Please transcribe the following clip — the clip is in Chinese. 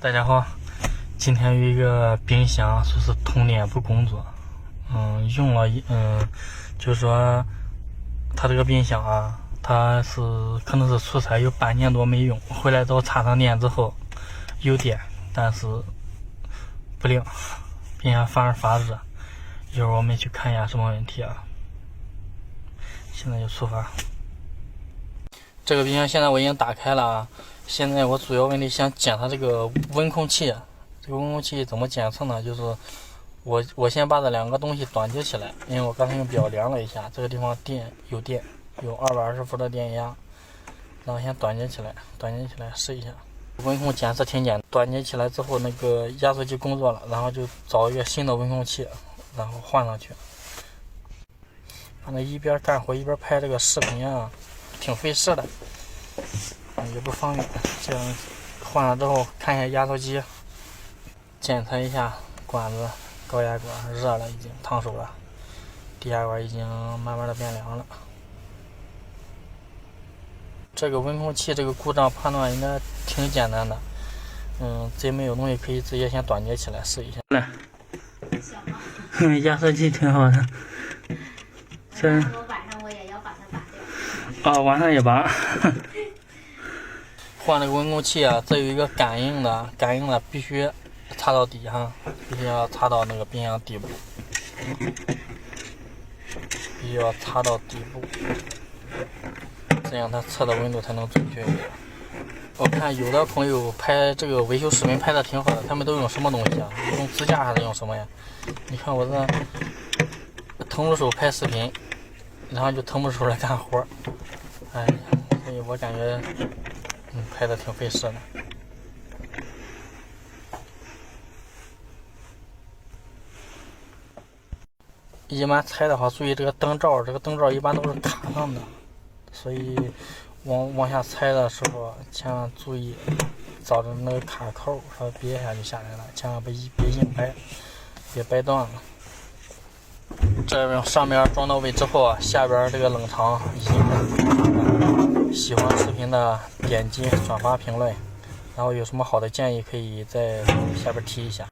大家好，今天有一个冰箱说是通电不工作，用了就是说它这个冰箱啊，它是可能是出差有半年多没用，回来之后插上电之后有电，但是不灵，冰箱反而发热。一会儿我们去看一下什么问题啊。现在就出发。这个冰箱现在我已经打开了啊。现在我主要问题想检查这个温控器，这个温控器怎么检测呢？就是我先把这两个东西端接起来，因为我刚才用表量了一下，这个地方有220伏的电压，然后先端接起来试一下。温控检测挺简单，端接起来之后，那个压缩机工作了，然后就找一个新的温控器，然后换上去。反正一边干活一边拍这个视频啊，挺费事的。也不方便，这样换了之后看一下压缩机，检测一下管子，高压管热了，已经烫手了，低压管已经慢慢的变凉了。这个温控器这个故障判断应该挺简单的，这没有东西可以直接先端接起来试一下。来，压缩机挺好的。晚上我也要把它拔掉。晚上也拔。换这个温控器啊，这有一个感应的必须插到底哈，必须要插到那个冰箱底部，这样它测的温度才能准确一点。我看有的朋友拍这个维修视频拍的挺好的，他们都用什么东西啊？用支架还是用什么呀？你看我这腾出手拍视频，然后就腾不出来干活，所以我感觉拍的挺费事的。一般拆的话，注意这个灯罩，一般都是卡上的，所以往下拆的时候，千万注意找着那个卡扣，稍微别一下就下来了，千万别硬掰，别掰断了。这边上面装到位之后啊，下边这个冷藏已经喜欢视频的点击转发评论，然后有什么好的建议可以在下边提一下。